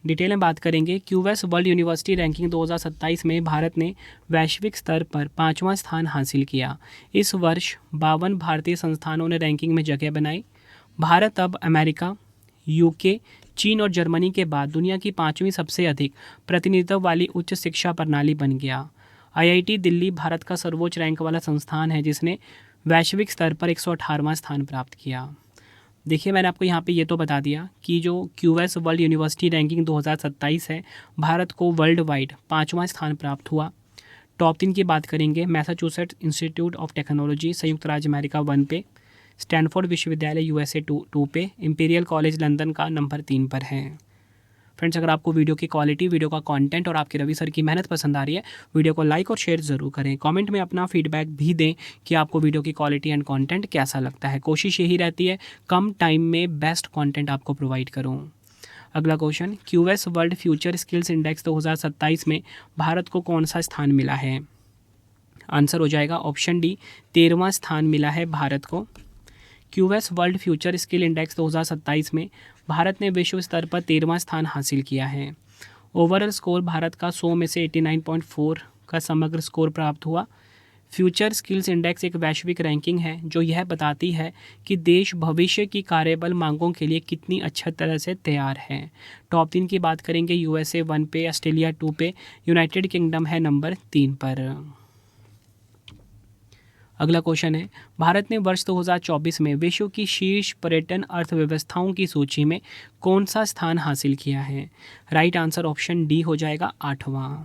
डिटेल में बात करेंगे, क्यूएस वर्ल्ड यूनिवर्सिटी रैंकिंग 2027 में भारत ने वैश्विक स्तर पर 5वां स्थान हासिल किया। इस वर्ष 52 भारतीय संस्थानों ने रैंकिंग में जगह बनाई। भारत अब अमेरिका, यूके, चीन और जर्मनी के बाद दुनिया की 5वीं सबसे अधिक प्रतिनिधित्व वाली उच्च शिक्षा प्रणाली बन गया। आईआईटी दिल्ली भारत का सर्वोच्च रैंक वाला संस्थान है जिसने वैश्विक स्तर पर 118वां स्थान प्राप्त किया। देखिए, मैंने आपको यहाँ पे ये तो बता दिया कि जो क्यूएस वर्ल्ड यूनिवर्सिटी रैंकिंग 2027 है, भारत को वर्ल्ड वाइड 5वां स्थान प्राप्त हुआ। टॉप 3 की बात करेंगे, मैसाचुसेट्स इंस्टीट्यूट ऑफ टेक्नोलॉजी संयुक्त राज्य अमेरिका 1 पे, स्टैनफोर्ड विश्वविद्यालय यूएसए 2 पे, इंपीरियल कॉलेज लंदन का नंबर 3 पर है। फ्रेंड्स, अगर आपको वीडियो की क्वालिटी, वीडियो का कंटेंट और आपके रवि सर की मेहनत पसंद आ रही है, वीडियो को लाइक और शेयर ज़रूर करें। कमेंट में अपना फीडबैक भी दें कि आपको वीडियो की क्वालिटी एंड कंटेंट कैसा लगता है। कोशिश यही रहती है कम टाइम में बेस्ट कंटेंट आपको प्रोवाइड करूँ। अगला question, QS world future skills index 2027 में भारत को कौन सा स्थान मिला है? आंसर हो जाएगा ऑप्शन डी, 13वां स्थान मिला है भारत को। QS world future skill index 2027 में भारत ने विश्व स्तर पर 13वां स्थान हासिल किया है। ओवरऑल स्कोर भारत का 100 में से 89.4 का समग्र स्कोर प्राप्त हुआ। फ्यूचर स्किल्स इंडेक्स एक वैश्विक रैंकिंग है जो यह बताती है कि देश भविष्य की कार्यबल मांगों के लिए कितनी अच्छी तरह से तैयार है। टॉप 3 की बात करेंगे, यूएसए 1 पे, ऑस्ट्रेलिया 2 पे, यूनाइटेड किंगडम है नंबर 3 पर। अगला क्वेश्चन है, भारत ने वर्ष 2024 में विश्व की शीर्ष पर्यटन अर्थव्यवस्थाओं की सूची में कौन सा स्थान हासिल किया है? राइट आंसर ऑप्शन डी हो जाएगा 8वां।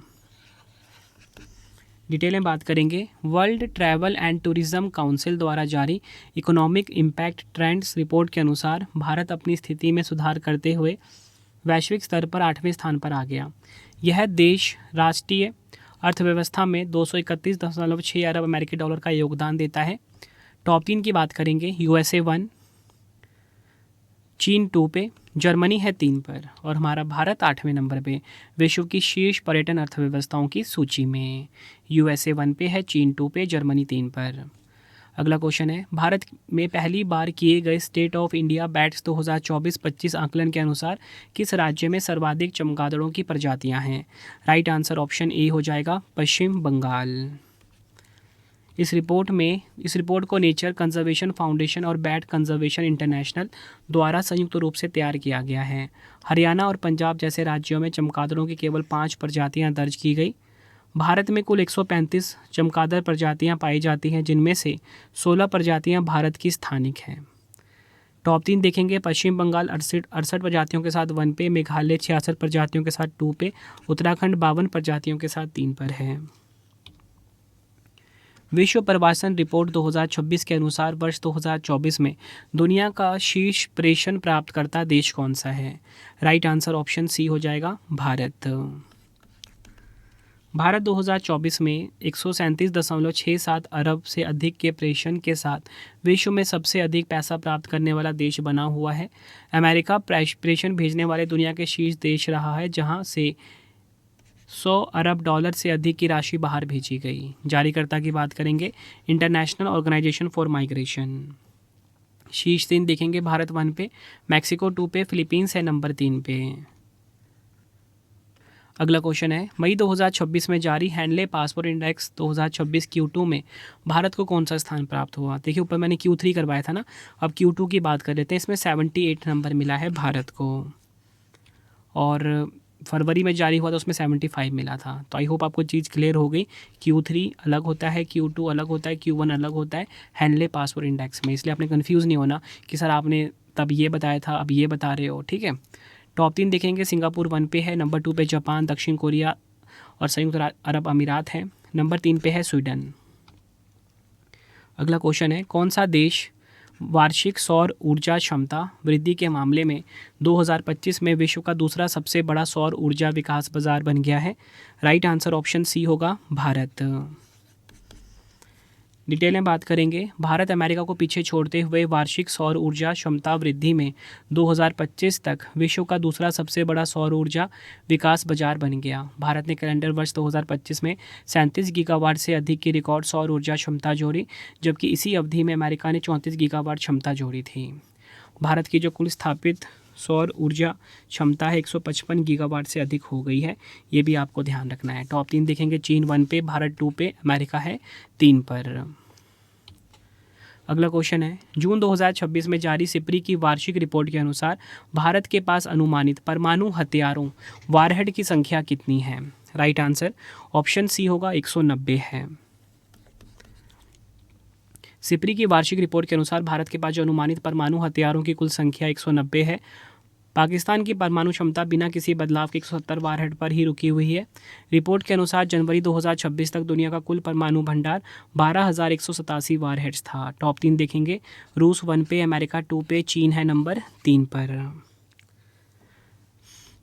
डिटेल में बात करेंगे, world travel and tourism council द्वारा जारी इकोनॉमिक इम्पैक्ट ट्रेंड्स रिपोर्ट के अनुसार भारत अपनी स्थिति में सुधार करते हुए वैश्विक स्तर पर 8वें स्थान पर आ गया। यह देश राष्ट्रीय अर्थव्यवस्था में 231.6 अरब अमेरिकी डॉलर का योगदान देता है। टॉप 3 की बात करेंगे, यूएसए 1, चीन 2 पे, जर्मनी है 3 पर और हमारा भारत 8वें नंबर पे विश्व की शीर्ष पर्यटन अर्थव्यवस्थाओं की सूची में। यूएसए 1 पे है, चीन 2 पे, जर्मनी 3 पर। अगला क्वेश्चन है, भारत में पहली बार किए गए स्टेट ऑफ इंडिया बैट्स 2024-25 आकलन के अनुसार किस राज्य में सर्वाधिक चमगादड़ों की प्रजातियां हैं? राइट आंसर ऑप्शन ए हो जाएगा पश्चिम बंगाल। इस रिपोर्ट को नेचर कंजर्वेशन फाउंडेशन और बैट कंजर्वेशन इंटरनेशनल द्वारा संयुक्त रूप से तैयार किया गया है। हरियाणा और पंजाब जैसे राज्यों में चमगादड़ों की केवल 5 प्रजातियां दर्ज की गई। भारत में कुल 135 चमगादड़ प्रजातियां पाई जाती हैं, जिनमें से 16 प्रजातियां भारत की स्थानिक हैं। टॉप 3 देखेंगे, पश्चिम बंगाल 68 प्रजातियों के साथ 1 पे, मेघालय 66 प्रजातियों के साथ 2 पे, उत्तराखंड 52 प्रजातियों के साथ 3 पर है। विश्व प्रवासन रिपोर्ट 2026 के अनुसार वर्ष 2024 में दुनिया का शीर्ष प्रेषण प्राप्तकर्ता देश कौन सा है? राइट आंसर ऑप्शन सी हो जाएगा भारत। भारत 2024 में 137.67 अरब से अधिक के प्रेषण के साथ विश्व में सबसे अधिक पैसा प्राप्त करने वाला देश बना हुआ है। अमेरिका प्रेषण भेजने वाले दुनिया के शीर्ष देश रहा है, जहां से 100 अरब डॉलर से अधिक की राशि बाहर भेजी गई। जारीकर्ता की बात करेंगे, इंटरनेशनल ऑर्गेनाइजेशन फॉर माइग्रेशन। शीर्ष 3 देखेंगे, भारत 1 पे, मैक्सिको 2 पे, फिलीपींस है नंबर 3 पे। अगला क्वेश्चन है, मई 2026 में जारी हैंडले पासपोर्ट इंडेक्स 2026 Q2 में भारत को कौन सा स्थान प्राप्त हुआ। देखिए ऊपर मैंने Q3 करवाया था ना, अब Q2 की बात कर लेते हैं। इसमें 78 नंबर मिला है भारत को, और फरवरी में जारी हुआ था उसमें 75 मिला था। तो आई होप आपको चीज़ क्लियर हो गई। Q3 अलग होता है, Q2 अलग होता है, Q1 अलग होता है हैंडले पासपोर्ट इंडेक्स में, इसलिए आपने कन्फ्यूज़ नहीं होना कि सर आपने तब ये बताया था अब ये बता रहे हो, ठीक है। टॉप 3 देखेंगे, सिंगापुर 1 पे है, नंबर 2 पे जापान, दक्षिण कोरिया और संयुक्त अरब अमीरात है, नंबर 3 पे है स्वीडन। अगला क्वेश्चन है, कौन सा देश वार्षिक सौर ऊर्जा क्षमता वृद्धि के मामले में 2025 में विश्व का दूसरा सबसे बड़ा सौर ऊर्जा विकास बाजार बन गया है। राइट आंसर ऑप्शन सी होगा, भारत। डिटेल में बात करेंगे, भारत अमेरिका को पीछे छोड़ते हुए वार्षिक सौर ऊर्जा क्षमता वृद्धि में 2025 तक विश्व का दूसरा सबसे बड़ा सौर ऊर्जा विकास बाजार बन गया। भारत ने कैलेंडर वर्ष 2025 में 37 गीगावाट से अधिक की रिकॉर्ड सौर ऊर्जा क्षमता जोड़ी, जबकि इसी अवधि में अमेरिका ने 34 गीगावाट क्षमता जोड़ी थी। भारत की जो कुल स्थापित सौर ऊर्जा क्षमता है 155 गीगावाट से अधिक हो गई है, ये भी आपको ध्यान रखना है। टॉप 3 देखेंगे, चीन 1 पे, भारत 2 पे, अमेरिका है 3 पर। अगला क्वेश्चन है, जून 2026 में जारी सिप्री की वार्षिक रिपोर्ट के अनुसार भारत के पास अनुमानित परमाणु हथियारों वारहेड की संख्या कितनी है। राइट आंसर ऑप्शन सी होगा, 190 है। सिप्री की वार्षिक रिपोर्ट के अनुसार भारत के पास जो अनुमानित परमाणु हथियारों की कुल संख्या 190 है। पाकिस्तान की परमाणु क्षमता बिना किसी बदलाव के 170 वारहेड पर ही रुकी हुई है। रिपोर्ट के अनुसार जनवरी 2026 तक दुनिया का कुल परमाणु भंडार 12,187 वारहेड्स था। टॉप 3 देखेंगे, रूस 1 पे, अमेरिका 2 पे, चीन है नंबर 3 पर।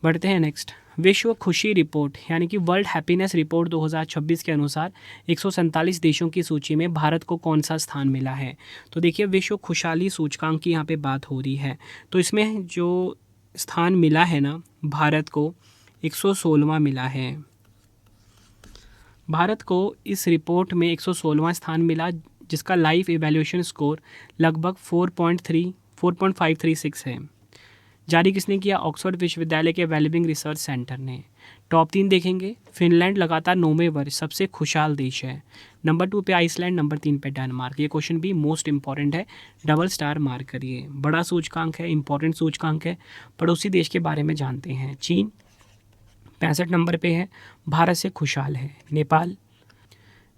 बढ़ते हैं नेक्स्ट, विश्व खुशी रिपोर्ट यानी कि वर्ल्ड हैप्पीनेस रिपोर्ट 2026 के अनुसार 147 देशों की सूची में भारत को कौन सा स्थान मिला है। तो देखिए विश्व खुशहाली सूचकांक की यहाँ पे बात हो रही है, तो इसमें जो स्थान मिला है ना भारत को 116वां मिला है। भारत को इस रिपोर्ट में 116वां स्थान मिला, जिसका लाइफ इवैल्यूएशन स्कोर लगभग 4.536 है। जारी किसने किया, ऑक्सफोर्ड विश्वविद्यालय के वेलबिंग रिसर्च सेंटर ने। टॉप 3 देखेंगे, फिनलैंड लगातार 9वें वर्ष सबसे खुशहाल देश है, नंबर 2 पे आइसलैंड, नंबर 3 पे डेनमार्क। ये क्वेश्चन भी मोस्ट इंपॉर्टेंट है, डबल स्टार मार्क करिए। बड़ा सूचकांक है, इंपॉर्टेंट सूचकांक है। पड़ोसी देश के बारे में जानते हैं, चीन 65 नंबर पे है, भारत से खुशहाल है। नेपाल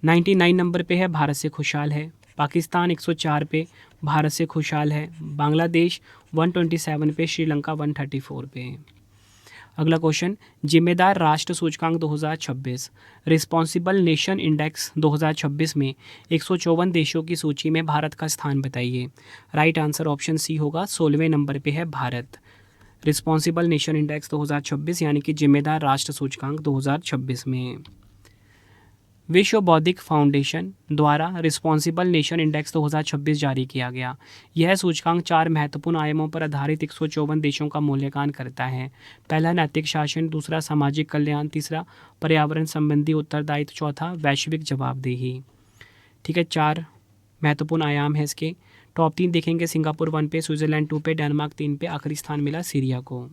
99 नंबर पे है, भारत से खुशहाल है। पाकिस्तान 104 पे, भारत से खुशहाल है। बांग्लादेश 127 पे, श्रीलंका 134 पे। अगला क्वेश्चन, जिम्मेदार राष्ट्र सूचकांक 2026 रिस्पॉन्सिबल नेशन इंडेक्स 2026 में 154 देशों की सूची में भारत का स्थान बताइए। राइट आंसर ऑप्शन सी होगा, 16वें नंबर पे है भारत। रिस्पॉन्सिबल नेशन इंडेक्स 2026 यानी कि जिम्मेदार राष्ट्र सूचकांक 2026 में। विश्व बौद्धिक फाउंडेशन द्वारा रिस्पॉन्सिबल नेशन इंडेक्स 2026 जारी किया गया। यह सूचकांक 4 महत्वपूर्ण आयामों पर आधारित 154 देशों का मूल्यांकन करता है। पहला नैतिक शासन, दूसरा सामाजिक कल्याण, तीसरा पर्यावरण संबंधी उत्तरदायित्व, चौथा वैश्विक जवाबदेही। ठीक है, 4 महत्वपूर्ण आयाम है इसके। टॉप 3 देखेंगे, सिंगापुर 1 पे, स्विट्जरलैंड 2 पे, डेनमार्क 3 पे, आखिरी स्थान मिला सीरिया को।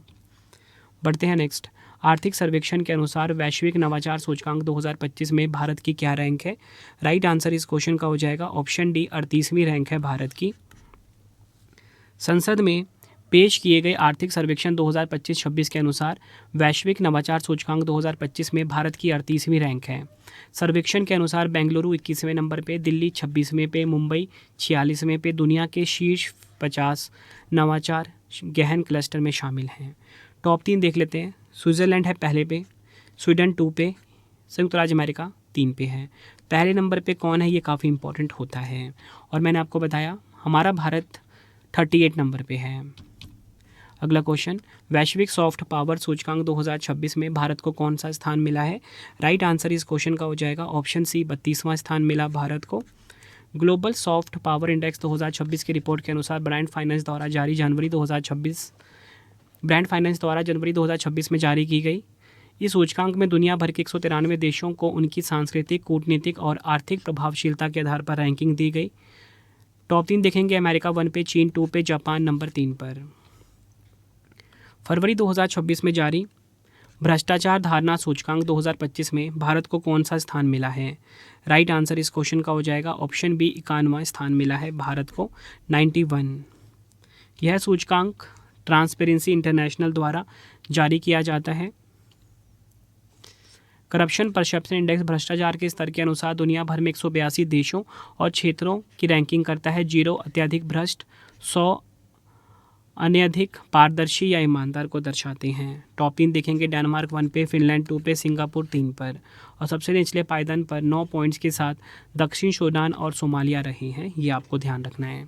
बढ़ते हैं नेक्स्ट, आर्थिक सर्वेक्षण के अनुसार वैश्विक नवाचार सूचकांक 2025 में भारत की क्या रैंक है। राइट आंसर इस क्वेश्चन का हो जाएगा ऑप्शन डी, 38वीं रैंक है भारत की। संसद में पेश किए गए आर्थिक सर्वेक्षण 2025-26 के अनुसार वैश्विक नवाचार सूचकांक 2025 में भारत की 38वीं रैंक है। सर्वेक्षण के अनुसार बेंगलुरु 21वें नंबर पे, दिल्ली 26वें पे, मुंबई 46वें पे दुनिया के शीर्ष 50 नवाचार गहन क्लस्टर में शामिल हैं। टॉप 3 देख लेते हैं, स्विट्ज़रलैंड है पहले पे, स्वीडन 2 पे, संयुक्त राज्य अमेरिका 3 पे है। पहले नंबर पे कौन है, ये काफ़ी इंपॉर्टेंट होता है, और मैंने आपको बताया हमारा भारत 38 नंबर पे है। अगला क्वेश्चन, वैश्विक सॉफ्ट पावर सूचकांक 2026 में भारत को कौन सा स्थान मिला है। राइट आंसर इस क्वेश्चन का हो जाएगा ऑप्शन सी, 32वां स्थान मिला भारत को। ग्लोबल सॉफ्ट पावर इंडेक्स 2026 की रिपोर्ट के अनुसार ब्रांड फाइनेंस द्वारा जनवरी 2026 में जारी की गई। इस सूचकांक में दुनिया भर के 193 देशों को उनकी सांस्कृतिक, कूटनीतिक और आर्थिक प्रभावशीलता के आधार पर रैंकिंग दी गई। टॉप 3 देखेंगे, अमेरिका 1 पे, चीन 2 पे, जापान नंबर 3 पर। फरवरी 2026 में जारी भ्रष्टाचार धारणा सूचकांक 2025 में भारत को कौन सा स्थान मिला है? राइट आंसर इस क्वेश्चन का हो जाएगा ऑप्शन बी 91वां स्थान मिला है भारत को 91। यह सूचकांक ट्रांसपेरेंसी इंटरनेशनल द्वारा जारी किया जाता है। करप्शन परसेप्शन इंडेक्स भ्रष्टाचार के स्तर के अनुसार दुनिया भर में 182 देशों और क्षेत्रों की रैंकिंग करता है। 0 अत्यधिक भ्रष्ट, 100 अत्यधिक पारदर्शी या ईमानदार को दर्शाते हैं। टॉप 3 देखेंगे डेनमार्क 1 पे, फिनलैंड 2 पे, सिंगापुर 3 पर और सबसे निचले पायदान पर 9 पॉइंट्स के साथ दक्षिण सूडान और सोमालिया रहे हैं। ये आपको ध्यान रखना है।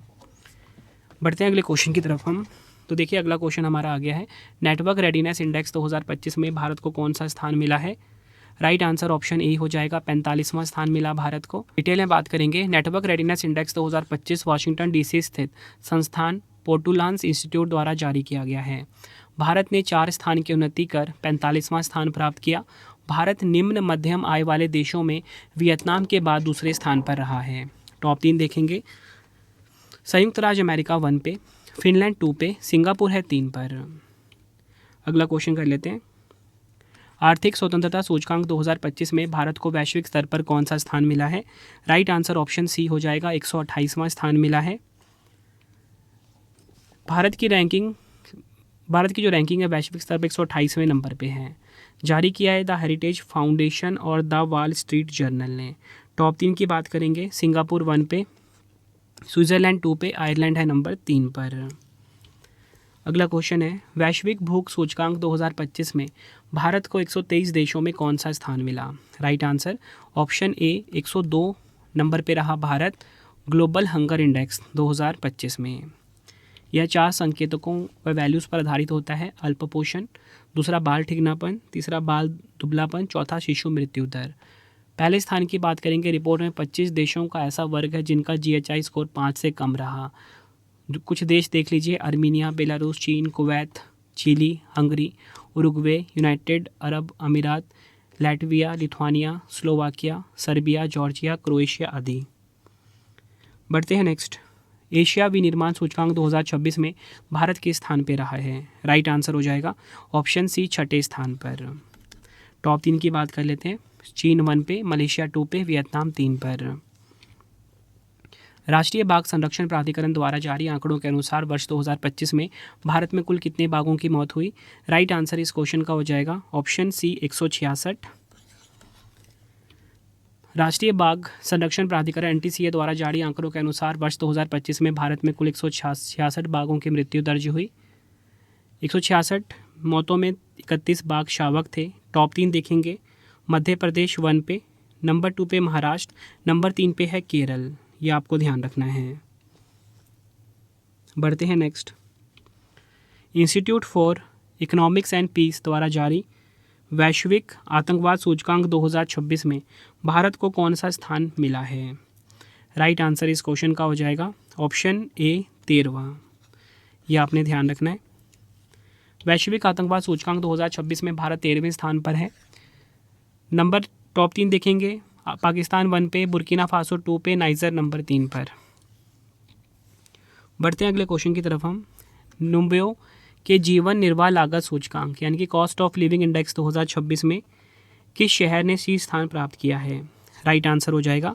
बढ़ते हैं अगले क्वेश्चन की तरफ हम। तो देखिए अगला क्वेश्चन हमारा आ गया है, नेटवर्क रेडीनेस इंडेक्स 2025 में भारत को कौन सा स्थान मिला है? राइट आंसर ऑप्शन ए हो जाएगा 45वां स्थान मिला भारत को। डिटेल में बात करेंगे, network readiness index 2025 Washington DC स्थित संस्थान पोर्टुलांस इंस्टीट्यूट द्वारा जारी किया गया है। भारत ने 4 स्थान की उन्नति कर 45वां स्थान प्राप्त किया। भारत निम्न मध्यम आय वाले देशों में वियतनाम के बाद दूसरे स्थान पर रहा है। टॉप 3 देखेंगे, संयुक्त राज्य अमेरिका 1 पे, फिनलैंड 2 पे, सिंगापुर है 3 पर। अगला क्वेश्चन कर लेते हैं, आर्थिक स्वतंत्रता सूचकांक 2025 में भारत को वैश्विक स्तर पर कौन सा स्थान मिला है? राइट आंसर ऑप्शन सी हो जाएगा 128वां स्थान मिला है। भारत की जो रैंकिंग है वैश्विक स्तर पर 128वें नंबर पे है। जारी किया है द हेरिटेज फाउंडेशन और द वॉल स्ट्रीट जर्नल ने। टॉप 3 की बात करेंगे, सिंगापुर 1 पे, स्विट्ज़रलैंड 2 पे, आयरलैंड है नंबर 3 पर। अगला क्वेश्चन है, वैश्विक भूख सूचकांक 2025 में भारत को 123 देशों में कौन सा स्थान मिला? Right answer option A 102 number पे रहा भारत ग्लोबल हंगर इंडेक्स 2025 में। यह 4 संकेतकों व वैल्यूज़ पर आधारित होता है। अल्पपोषण, दूसरा बाल ठिगनापन, तीसरा बाल दुबलापन, चौथा शिशु मृत्यु दर। पहले स्थान की बात करेंगे, रिपोर्ट में 25 देशों का ऐसा वर्ग है जिनका GHI स्कोर 5 से कम रहा। कुछ देश देख लीजिए, अर्मीनिया, बेलारूस, चीन, Kuwait, Chile, Hungary, Uruguay, United Arab अमीरात, Latvia, Lithuania, Slovakia, Serbia, Georgia, Croatia आदि। बढ़ते हैं नेक्स्ट, एशिया विनिर्माण सूचकांक 2026 में भारत के स्थान पे रहा है। राइट आंसर हो जाएगा ऑप्शन सी 6ठे स्थान पर। टॉप 3 की बात कर लेते हैं, चीन 1 पे, मलेशिया 2 पे, वियतनाम 3 पर। राष्ट्रीय बाघ संरक्षण प्राधिकरण द्वारा जारी आंकड़ों के अनुसार वर्ष 2025 में भारत में कुल कितने बाघों की मौत हुई? राइट आंसर इस क्वेश्चन का हो जाएगा ऑप्शन सी 166। राष्ट्रीय बाघ संरक्षण प्राधिकरण NTCA द्वारा जारी आंकड़ों के अनुसार वर्ष 2025 में भारत में कुल 166 बाघों की मृत्यु दर्ज हुई। 166 मौतों में 31 बाघ शावक थे। टॉप 3 देखेंगे, मध्य प्रदेश 1 पे, नंबर 2 पे महाराष्ट्र, नंबर 3 पे है केरल। ये आपको ध्यान रखना है। बढ़ते हैं next, institute for economics and peace द्वारा जारी वैश्विक आतंकवाद सूचकांक 2026 में भारत को कौन सा स्थान मिला है? राइट आंसर इस क्वेश्चन का हो जाएगा ऑप्शन ए 13वां। यह आपने ध्यान रखना है। वैश्विक आतंकवाद सूचकांक 2026 में भारत 13वें स्थान पर है। नंबर टॉप 3 देखेंगे, पाकिस्तान 1 पे, बुर्किना फासो 2 पे, नाइजर नंबर 3 पर। बढ़ते हैं अगले क्वेश्चन की तरफ हम। नुम्बियो के जीवन निर्वाह लागत सूचकांक यानी कि कॉस्ट ऑफ लिविंग इंडेक्स 2026 में किस शहर ने शीर्ष स्थान प्राप्त किया है? राइट आंसर हो जाएगा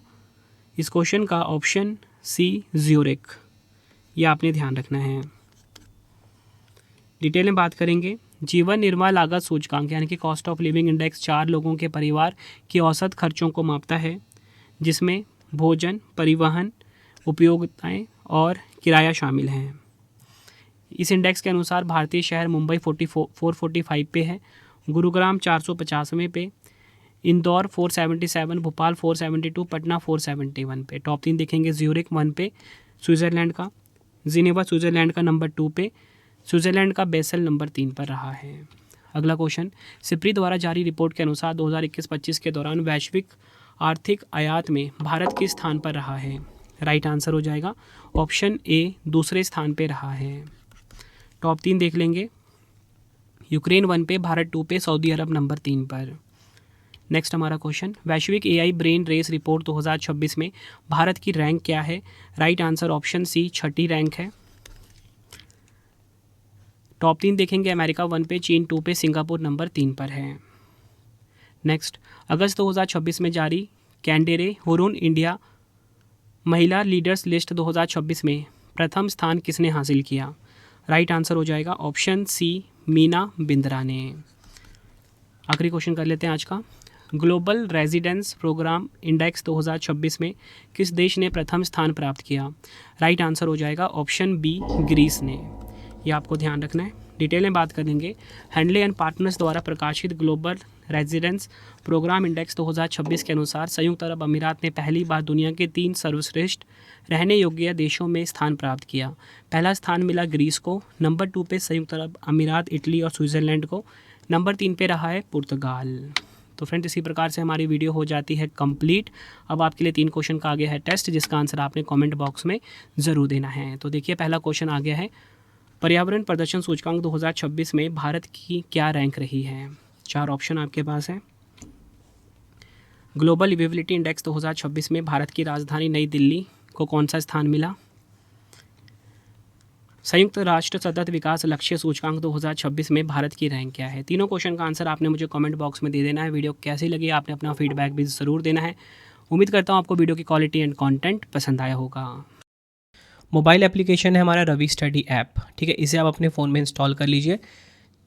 इस क्वेश्चन का ऑप्शन सी ज्यूरिख। यह आपने ध्यान रखना है। डिटेल में बात करेंगे, जीवन निर्वाह लागत सूचकांक यानी कि कॉस्ट ऑफ लिविंग इंडेक्स 4 लोगों के परिवार के औसत खर्चों को मापता है, जिसमें भोजन, परिवहन, उपयोगिताएं और किराया शामिल हैं। इस इंडेक्स के अनुसार भारतीय शहर मुंबई 445 पे है, गुरुग्राम 450वें पे, इंदौर 477, भोपाल 472, पटना 471 पे। टॉप 3 देखेंगे, ज्यूरिख 1 पे स्विट्ज़रलैंड का, जिनेवा स्विट्ज़रलैंड का नंबर 2 पे, स्विट्ज़रलैंड का बेसल नंबर 3 पर रहा है। अगला क्वेश्चन, सिप्री द्वारा जारी रिपोर्ट के अनुसार 2021-25 के दौरान वैश्विक आर्थिक आयात में भारत किस स्थान पर रहा है? राइट आंसर हो जाएगा ऑप्शन ए दूसरे स्थान पे रहा है। टॉप 3 देख लेंगे, यूक्रेन 1 पे, भारत 2 पे, सऊदी अरब नंबर 3 पर। नेक्स्ट हमारा क्वेश्चन, वैश्विक AI ब्रेन रेस रिपोर्ट 2026 में भारत की रैंक क्या है? राइट आंसर ऑप्शन सी 6ठी रैंक है। टॉप 3 देखेंगे, अमेरिका 1 पे, चीन 2 पे, सिंगापुर नंबर 3 पर है। नेक्स्ट, अगस्त 2026 में जारी कैंडेरे हुरुन इंडिया महिला लीडर्स लिस्ट 2026 में प्रथम स्थान किसने हासिल किया? राइट आंसर हो जाएगा ऑप्शन सी, मीना बिंद्रा ने। आखिरी क्वेश्चन कर लेते हैं आज का। ग्लोबल रेजिडेंस प्रोग्राम इंडेक्स 2026 में किस देश ने प्रथम स्थान प्राप्त किया? राइट आंसर हो जाएगा ऑप्शन बी, ग्रीस ने। ये आपको ध्यान रखना है। डिटेल में बात करेंगे। हैंडले एंड पार्टनर्स द्वारा प्रकाशित ग्लोबल रेजिडेंस प्रोग्राम इंडेक्स 2026 के अनुसार संयुक्त अरब अमीरात ने पहली बार दुनिया के 3 सर्वश्रेष्ठ रहने योग्य देशों में स्थान प्राप्त किया। पहला स्थान मिला ग्रीस को, नंबर 2 पे संयुक्त अरब अमीरात, इटली और स्विट्ज़रलैंड को, नंबर 3 पे रहा है पुर्तगाल। तो फ्रेंड्स, इसी प्रकार से हमारी वीडियो हो जाती है कंप्लीट। अब आपके लिए 3 क्वेश्चन का आ गया है टेस्ट, जिसका आंसर आपने कमेंट बॉक्स में ज़रूर देना है। तो देखिए, पहला क्वेश्चन आ गया है, पर्यावरण प्रदर्शन सूचकांक 2026 में भारत की क्या रैंक रही है? 4 ऑप्शन आपके पास हैं। ग्लोबल लिवेबिलिटी इंडेक्स 2026 में भारत की राजधानी नई दिल्ली को कौन सा स्थान मिला? संयुक्त राष्ट्र सतत विकास लक्ष्य सूचकांक 2026 में भारत की रैंक क्या है? तीनों क्वेश्चन का आंसर आपने मुझे कमेंट बॉक्स में दे देना है। वीडियो कैसी लगी आपने अपना फीडबैक भी ज़रूर देना है। उम्मीद करता हूँ आपको वीडियो की क्वालिटी एंड कंटेंट पसंद आया होगा। मोबाइल एप्लीकेशन है हमारा रवि स्टडी ऐप, ठीक है। इसे आप अपने फ़ोन में इंस्टॉल कर लीजिए।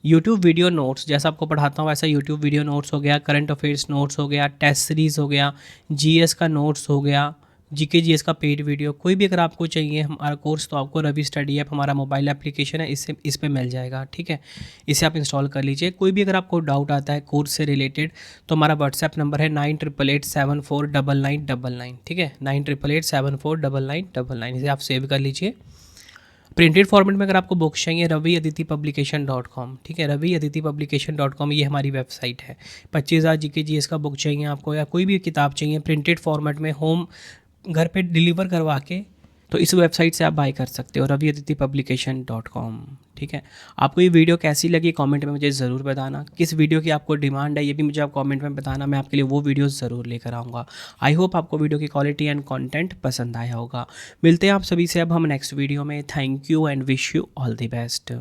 यूट्यूब वीडियो नोट्स, जैसा आपको पढ़ाता हूँ वैसा यूट्यूब वीडियो नोट्स हो गया, करंट अफेयर्स नोट्स हो गया, टेस्ट सीरीज़ हो गया, जीएस का नोट्स हो गया, जीके जीएस का पेड वीडियो, कोई भी अगर आपको चाहिए हमारा कोर्स, तो आपको रवि स्टडी ऐप हमारा मोबाइल एप्लीकेशन है, इस पे मिल जाएगा, ठीक है। इसे आप इंस्टॉल कर लीजिए। कोई भी अगर आपको डाउट आता है कोर्स से रिलेटेड, तो हमारा व्हाट्सएप नंबर है 9888749999, ठीक है, 9888749999। इसे आप सेव कर लीजिए। प्रिंटेड फॉर्मेट में अगर आपको बुक्स चाहिए, raviaditipublication.com, ठीक है, raviaditipublication.com ये हमारी वेबसाइट है। 25,000 जीके जीएस का बुक चाहिए आपको, या कोई भी किताब चाहिए प्रिंटेड फॉर्मेट में, होम घर पे डिलीवर करवा के, तो इस वेबसाइट से आप बाय कर सकते हो, raviaditipublication.com, ठीक है। आपको ये वीडियो कैसी लगी कमेंट में मुझे ज़रूर बताना। किस वीडियो की आपको डिमांड है ये भी मुझे आप कमेंट में बताना, मैं आपके लिए वो वीडियो ज़रूर लेकर आऊँगा। आई होप आपको वीडियो की क्वालिटी एंड कंटेंट पसंद आया होगा। मिलते हैं आप सभी से अब हम नेक्स्ट वीडियो में। Thank you and wish you all the best.